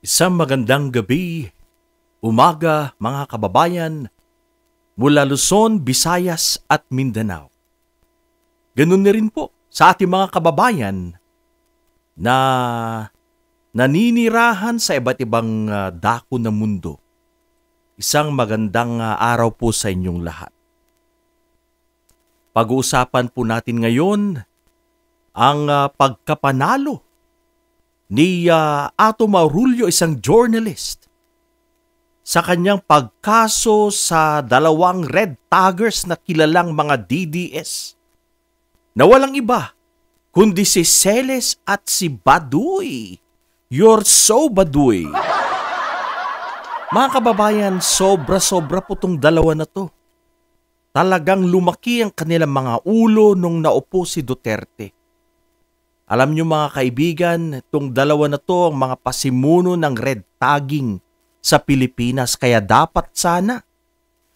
Isang magandang gabi, umaga mga kababayan mula Luzon, Visayas at Mindanao. Ganun na rin po sa ating mga kababayan na naninirahan sa iba't ibang dako ng mundo. Isang magandang araw po sa inyong lahat. Pag-uusapan po natin ngayon ang pagkapanalo ni Ato Maurulio, isang journalist, sa kanyang pagkaso sa dalawang red taggers na kilalang mga DDS na walang iba kundi si Celes at si Baduy. You're so Baduy. Mga kababayan, sobra-sobra po tong dalawa na to. Talagang lumaki ang kanilang mga ulo nung naupo si Duterte. Alam nyo mga kaibigan, itong dalawa na to ang mga pasimuno ng red tagging sa Pilipinas. Kaya dapat sana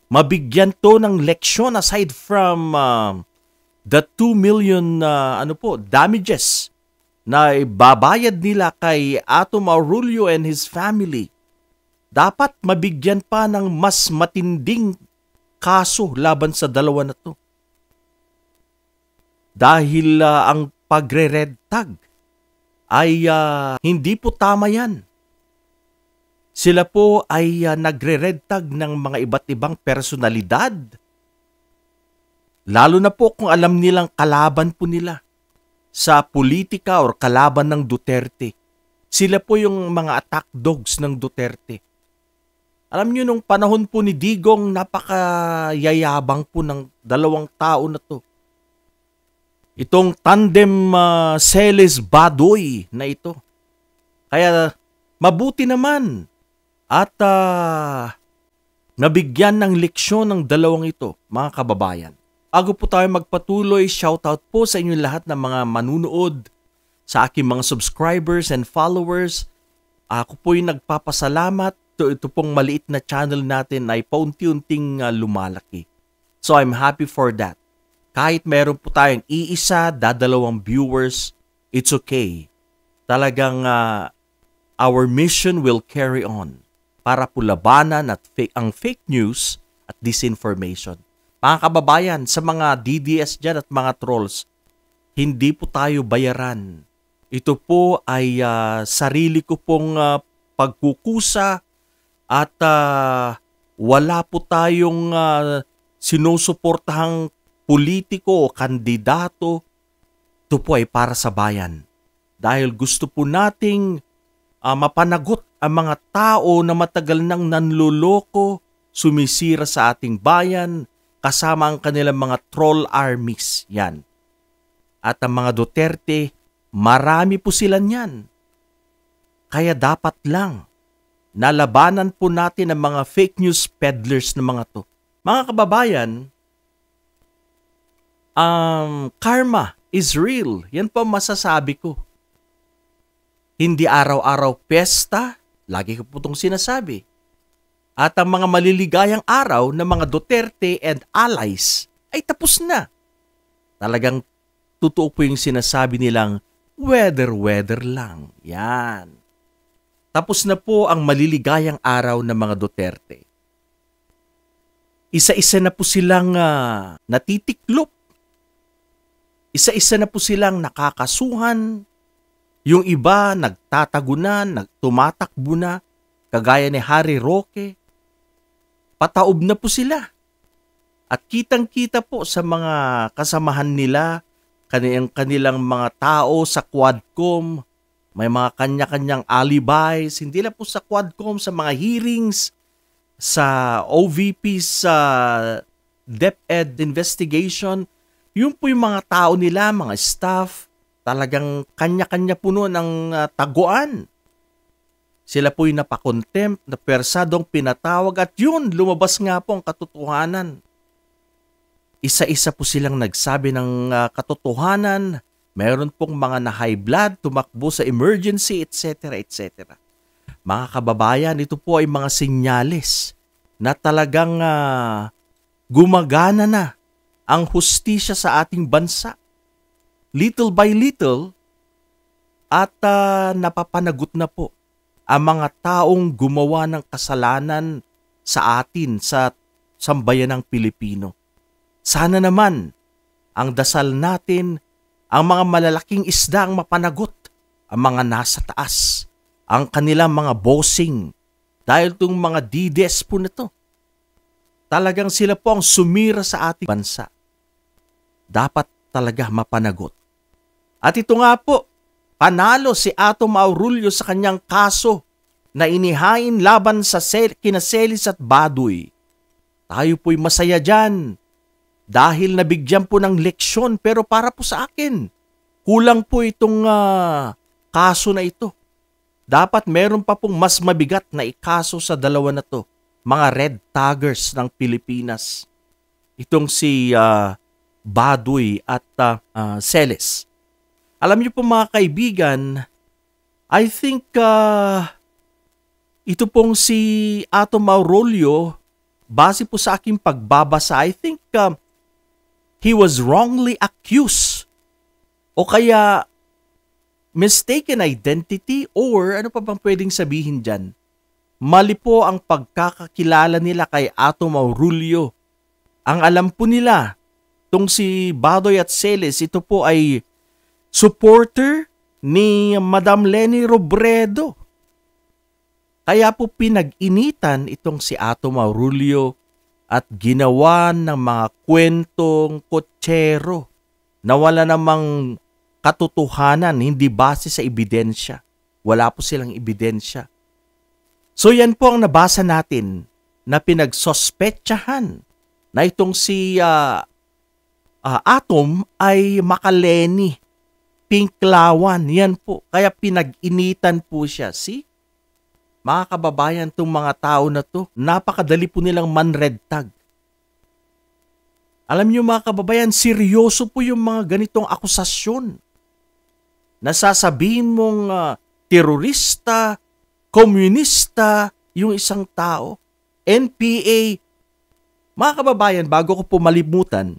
mabigyan to ng leksyon aside from the 2 million damages na ibabayad nila kay Ato Maurulio and his family. Dapat mabigyan pa ng mas matinding kaso laban sa dalawa na to. Dahil ang pagre-red tag ay hindi po tama yan. Sila po ay nagre-red tag ng mga iba't ibang personalidad. Lalo na po kung alam nilang kalaban po nila sa politika or kalaban ng Duterte. Sila po yung mga attack dogs ng Duterte. Alam niyo nung panahon po ni Digong, napakayayabang po ng dalawang tao na to. Itong tandem Celes Baduy na ito. Kaya mabuti naman at nabigyan ng leksyon ng dalawang ito, mga kababayan. Bago po tayo magpatuloy, shoutout po sa inyo lahat ng mga manunood, sa aking mga subscribers and followers. Ako po yung nagpapasalamat. Ito pong maliit na channel natin ay paunti-unting lumalaki. So I'm happy for that. Kahit meron po tayong iisa, dadalawang viewers, it's okay. Talagang our mission will carry on para po labanan at ang fake news at disinformation. Mga kababayan, sa mga DDS dyan at mga trolls, hindi po tayo bayaran. Ito po ay sarili ko pong pagkukusa at wala po tayong sinusuportahang politiko o kandidato. Ito po ay para sa bayan. Dahil gusto po nating mapanagot ang mga tao na matagal nang nanloloko, sumisira sa ating bayan, kasama ang kanilang mga troll armies. Yan. At ang mga Duterte, marami po sila niyan. Kaya dapat lang nalabanan po natin ang mga fake news peddlers na mga to. Mga kababayan, karma is real. Yan po masasabi ko. Hindi araw-araw pesta, lagi ko po itong sinasabi. At ang mga maliligayang araw ng mga Duterte and allies ay tapos na. Talagang totoo po yung sinasabi nilang weather lang. Yan. Tapos na po ang maliligayang araw ng mga Duterte. Isa-isa na po silang natitiklop. Isa-isa na po silang nakakasuhan. Yung iba nagtatagunan, tumatakbo na, kagaya ni Harry Roque. Pataob na po sila. At kitang-kita po sa mga kasamahan nila, kanilang mga tao sa Quadcom, may mga kanya-kanyang alibis, hindi lang po sa Quadcom, sa mga hearings, sa OVP, sa DepEd investigation. Yun po yung mga tao nila, mga staff, talagang kanya-kanya po noon ang taguan. Sila po yung napakontempt, na persadong pinatawag at yun, lumabas nga po ang katotohanan. Isa-isa po silang nagsabi ng katotohanan, mayroon pong mga na high blood, tumakbo sa emergency, etc. etc. Mga kababayan, ito po ay mga senyales na talagang gumagana na ang hustisya sa ating bansa. Little by little, at napapanagot na po ang mga taong gumawa ng kasalanan sa atin, sa sambayanang Pilipino. Sana naman ang dasal natin, ang mga malalaking isda ang mapanagot, ang mga nasa taas, ang kanilang mga bossing. Dahil itong mga DDS po na to, talagang sila po ang sumira sa ating bansa. Dapat talaga mapanagot. At ito nga po, panalo si Ato Maurulio sa kanyang kaso na inihain laban sa kina Celis at Baduy. Tayo po'y masaya dyan dahil nabigyan po ng leksyon, pero para po sa akin, kulang po itong kaso na ito. Dapat meron pa pong mas mabigat na ikaso sa dalawa na to, mga red taggers ng Pilipinas. Itong si Baduy at Celis. Alam niyo po mga kaibigan, I think ito pong si Ato Maurolio, base po sa aking pagbabasa, I think he was wrongly accused o kaya mistaken identity, or ano pa bang pwedeng sabihin dyan? Mali po ang pagkakakilala nila kay Ato Maurolio. Ang alam po nila, itong si Baduy at Celis, ito po ay supporter ni Madam Leni Robredo. Kaya po pinag-initan itong si Ato Maurolio at ginawa ng mga kwentong kotsero na wala namang katotohanan, hindi base sa ebidensya. Wala po silang ebidensya. So yan po ang nabasa natin na pinagsospetsahan na itong si Atom ay makaleni, pinklawan. Yan po. Kaya pinag-initan po siya. See? Mga kababayan, itong mga tao na to, napakadali po nilang man-red tag. Alam niyo mga kababayan, seryoso po yung mga ganitong akusasyon. Nasasabihin mong terorista, komunista, yung isang tao, NPA. Mga kababayan, bago ko po malimutan,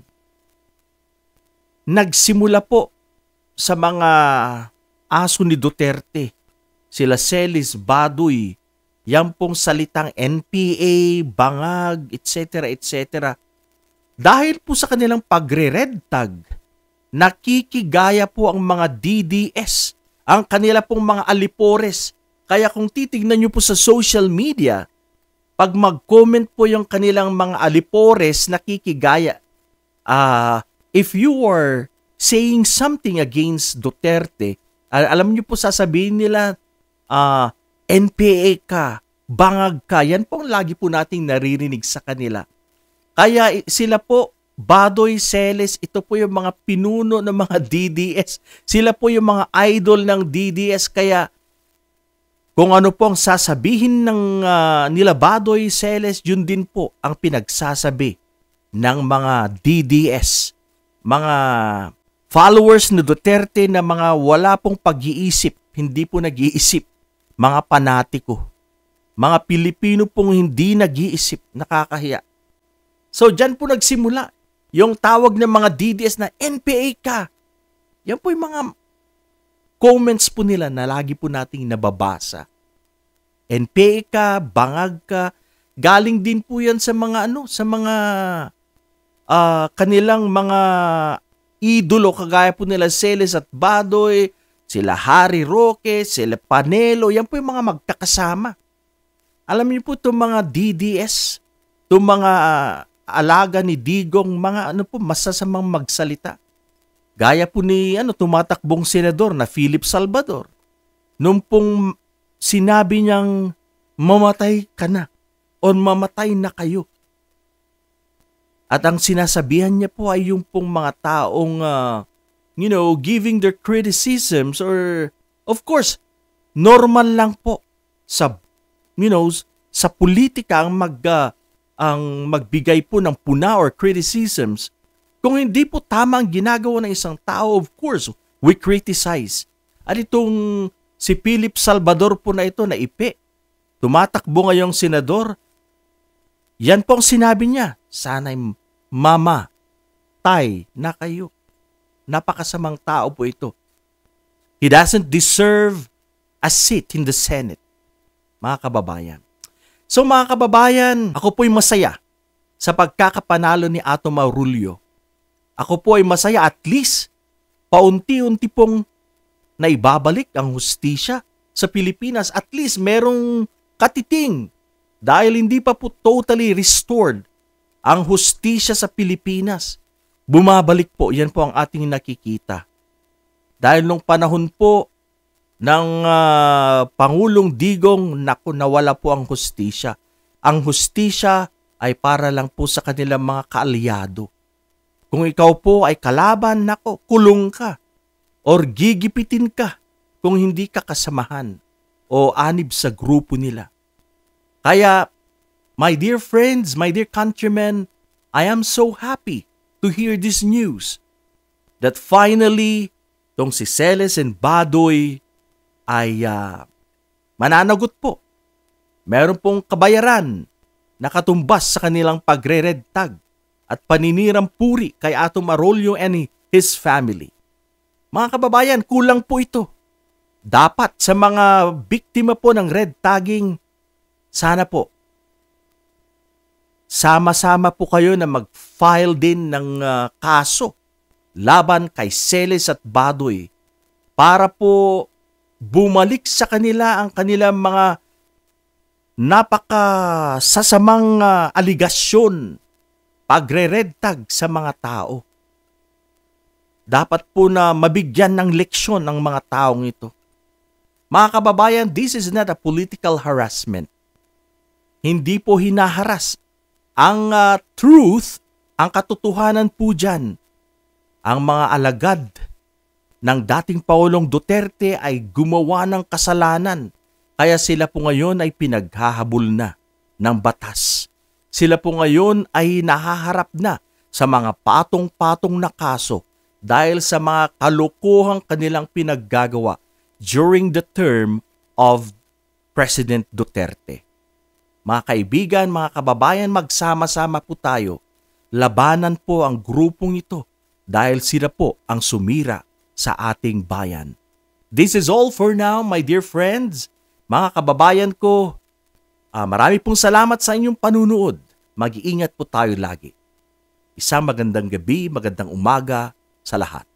nagsimula po sa mga aso ni Duterte, sila Celis, Baduy, yan pong salitang NPA, bangag, etc., etc. Dahil po sa kanilang pagre-red tag, nakikigaya po ang mga DDS, ang kanila pong mga alipores. Kaya kung titignan nyo po sa social media, pag mag-comment po yung kanilang mga alipores, nakikigaya. If you are saying something against Duterte, alam nyo po sasabihin nila, NPA ka, bangag ka. Yan po ang lagi po nating naririnig sa kanila. Kaya sila po, Baduy, Celis, ito po yung mga pinuno ng mga DDS. Sila po yung mga idol ng DDS. Kaya kung ano po ang sasabihin ng nila Baduy, Celis, yun din po ang pinagsasabi ng mga DDS. Mga followers ni Duterte na mga wala pong pag-iisip, hindi po nag-iisip. Mga panatiko. Mga Pilipino pong hindi nag-iisip, nakakahiya. So, dyan po nagsimula yung tawag ng mga DDS na NPA ka. Yan po yung mga comments po nila na lagi po nating nababasa. NPA ka, bangag ka, galing din po yan sa mga sa mga kanilang mga idolo, kagaya po nila Celis at Baduy, sila Harry Roque, sila Panelo, yan po yung mga magkakasama. Alam niyo po itong mga DDS, itong mga alaga ni Digong, mga masasamang magsalita. Gaya po ni tumatakbong senador na Philip Salvador. Nung pong sinabi niyang mamatay ka na o mamatay na kayo. At ang sinasabihan niya po ay yung pong mga taong giving their criticisms, or of course, normal lang po sa sa politika ang magbigay po ng puna or criticisms. Kung hindi po tama ang ginagawa ng isang tao, of course, we criticize. At itong si Philip Salvador po na ito na ipe, tumatakbo ngayong senador, yan po ang sinabi niya, sana'y mamatay na kayo. Napakasamang tao po ito. He doesn't deserve a seat in the Senate. mga kababayan. So mga kababayan, ako po'y masaya sa pagkakapanalo ni Ato Marulio. Ako po ay masaya, at least paunti-unti pong naibabalik ang hustisya sa Pilipinas. At least merong katiting dahil hindi pa po totally restored ang hustisya sa Pilipinas. Bumabalik po, yan po ang ating nakikita. Dahil nung panahon po ng Pangulong Digong, naku, nawala po ang hustisya. Ang hustisya ay para lang po sa kanilang mga kaalyado. Kung ikaw po ay kalaban, nako, kulong ka or gigipitin ka kung hindi ka kasamahan o anib sa grupo nila. Kaya, my dear friends, my dear countrymen, I am so happy to hear this news that finally, tong si Celes and Badoy ay mananagot po. Meron pong kabayaran na katumbas sa kanilang pagre-red tag at paninirang puri kay Ato Marulio and his family. Mga kababayan, kulang po ito. Dapat sa mga biktima po ng red tagging, sana po, sama-sama po kayo na mag-file din ng kaso laban kay Celes at Badoy para po bumalik sa kanila ang kanilang mga napakasasamang aligasyon, pagre-red tag sa mga tao. Dapat po na mabigyan ng leksyon ang mga taong ito. Mga kababayan, this is not a political harassment. Hindi po hinaharas. Ang truth, ang katotohanan po dyan, ang mga alagad ng dating Pangulong Duterte ay gumawa ng kasalanan. Kaya sila po ngayon ay pinaghahabol na ng batas. Sila po ngayon ay nahaharap na sa mga patong-patong na kaso dahil sa mga kalokohang kanilang pinaggagawa during the term of President Duterte. Mga kaibigan, mga kababayan, magsama-sama po tayo. Labanan po ang grupong ito dahil sila po ang sumira sa ating bayan. This is all for now, my dear friends. Mga kababayan ko, marami pong salamat sa inyong panunood. Mag-iingat po tayo lagi. Isang magandang gabi, magandang umaga sa lahat.